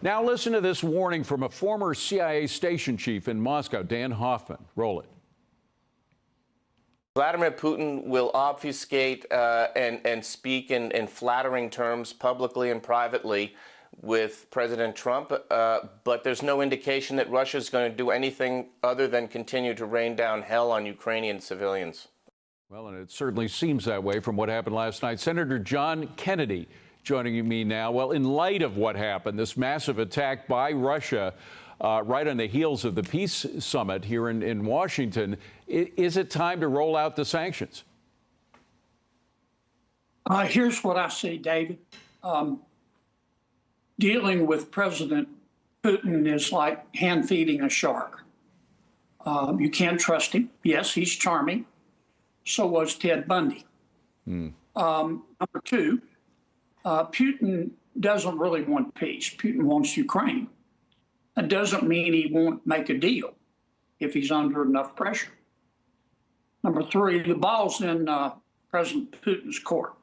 Now listen to this warning from a former CIA station chief in Moscow, Dan Hoffman. Roll it. Vladimir Putin will obfuscate and speak in flattering terms publicly and privately with President Trump, but there's no indication that Russia's going to do anything other than continue to rain down hell on Ukrainian civilians. Well, and it certainly seems that way from what happened last night. Senator John Kennedy joining me now. Well, in light of what happened, this massive attack by Russia right on the heels of the peace summit here in Washington, is it time to roll out the sanctions? Here's what I see, David. Dealing with President Putin is like hand feeding a shark. You can't trust him. Yes, he's charming. So was Ted Bundy. Number two, Putin doesn't really want peace. Putin wants Ukraine. That doesn't mean he won't make a deal if he's under enough pressure. Number three, the ball's in President Putin's court.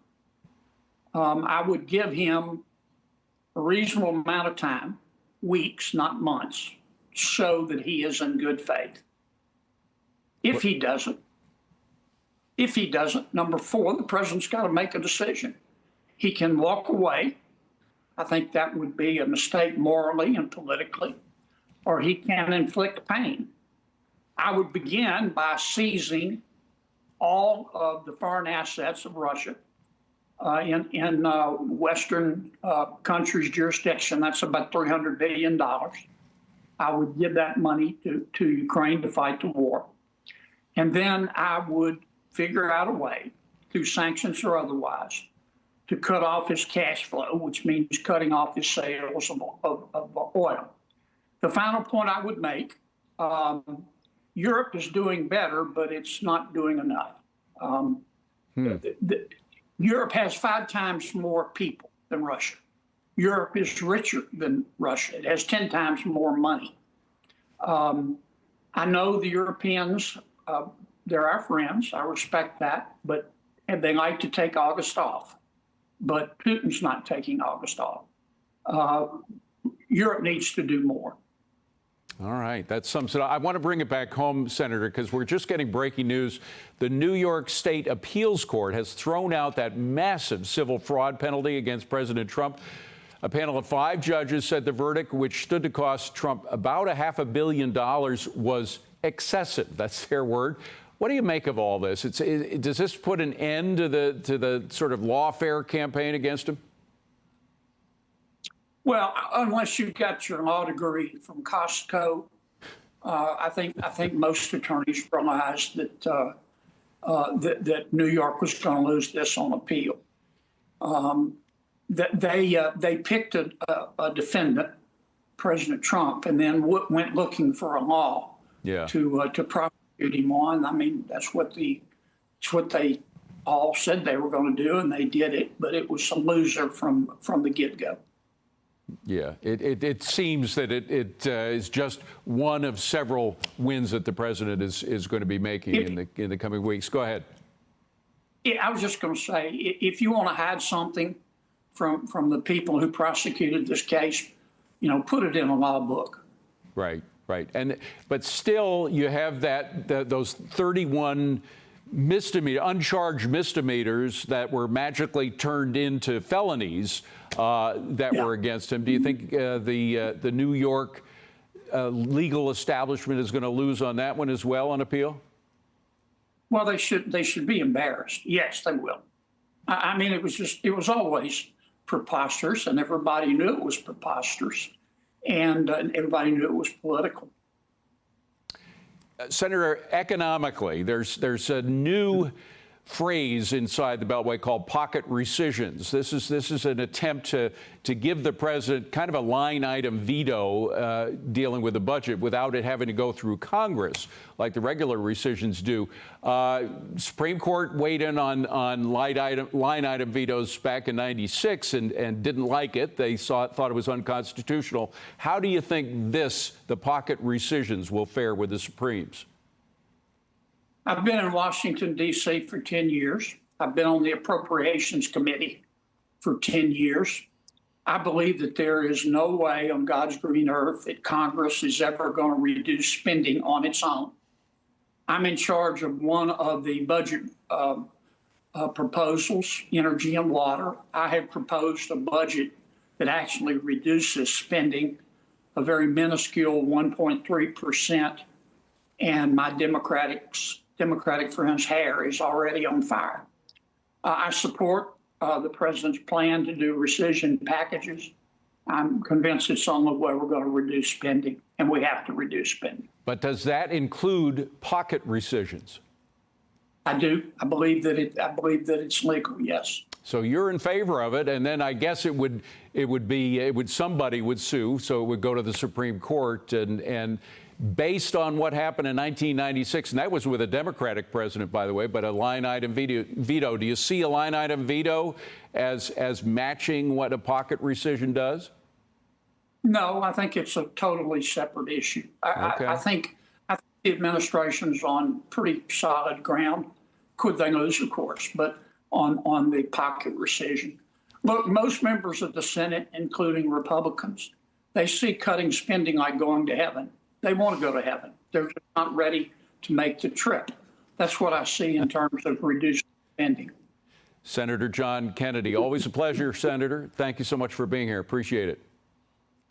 I would give him a reasonable amount of time, weeks, not months, to show that he is in good faith. If he doesn't, number four, the president's got to make a decision. He can walk away. I think that would be a mistake morally and politically, or he can inflict pain. I would begin by seizing all of the foreign assets of Russia in Western countries' jurisdiction. That's about $300 billion. I would give that money to Ukraine to fight the war. And then I would figure out a way, through sanctions or otherwise, to cut off his cash flow, which means cutting off his sales of oil. The final point I would make, Europe is doing better, but it's not doing enough. Europe has 5 times more people than Russia. Europe is richer than Russia. It has 10 times more money. I know the Europeans, they're our friends. I respect that, but they like to take August off. But Putin's not taking August off. Europe needs to do more. All right, that sums it up. I want to bring it back home, Senator, because we're just getting breaking news. The New York State Appeals Court has thrown out that massive civil fraud penalty against President Trump. A panel of 5 judges said the verdict, which stood to cost Trump about $500 million, was excessive. That's their word. What do you make of all this? Does this put an end to the sort of lawfare campaign against him? Well, unless you got your law degree from Costco, I think most attorneys realized that that New York was going to lose this on appeal. That they picked a defendant, President Trump, and then went looking for a law to prosecute him on. I mean, that's what they all said they were going to do, and they did it. But it was a loser from the get-go. Yeah, it seems that it is just one of several wins that the president is going to be making in the coming weeks. Go ahead. Yeah, I was just going to say, if you want to hide something from the people who prosecuted this case, put it in a law book. Right. But still, you have those 31 uncharged misdemeanors that were magically turned into felonies that were against him. Do you think the New York legal establishment is going to lose on that one as well on appeal? Well, they should be embarrassed. Yes, they will. I mean, it was always preposterous, and everybody knew it was preposterous, and everybody knew it was political. Senator, economically, there's a new phrase inside the Beltway called pocket rescissions. This is an attempt to give the president kind of a line item veto dealing with the budget without it having to go through Congress like the regular rescissions do. Supreme Court weighed in on line item vetoes back in '96 and didn't like it. They thought it was unconstitutional. How do you think the pocket rescissions, will fare with the Supremes? I've been in Washington, D.C. for 10 years. I've been on the Appropriations Committee for 10 years. I believe that there is no way on God's green earth that Congress is ever going to reduce spending on its own. I'm in charge of one of the budget proposals, energy and water. I have proposed a budget that actually reduces spending a very minuscule 1.3%, and my Democratic friend's hair is already on fire. I support the president's plan to do rescission packages. I'm convinced it's the only way we're going to reduce spending, and we have to reduce spending. But does that include pocket rescissions? I do. I believe that it's legal. Yes. So you're in favor of it, and then I guess somebody would sue, so it would go to the Supreme Court, and based on what happened in 1996, and that was with a Democratic president, by the way, but a line item veto. Do you see a line item veto as matching what a pocket rescission does? No, I think it's a totally separate issue. I think the administration's on pretty solid ground. Could they lose, of course, but on the pocket rescission. Look, most members of the Senate, including Republicans, they see cutting spending like going to heaven. They want to go to heaven. They're just not ready to make the trip. That's what I see in terms of reduced spending. Senator John Kennedy, always a pleasure, Senator. Thank you so much for being here. Appreciate it.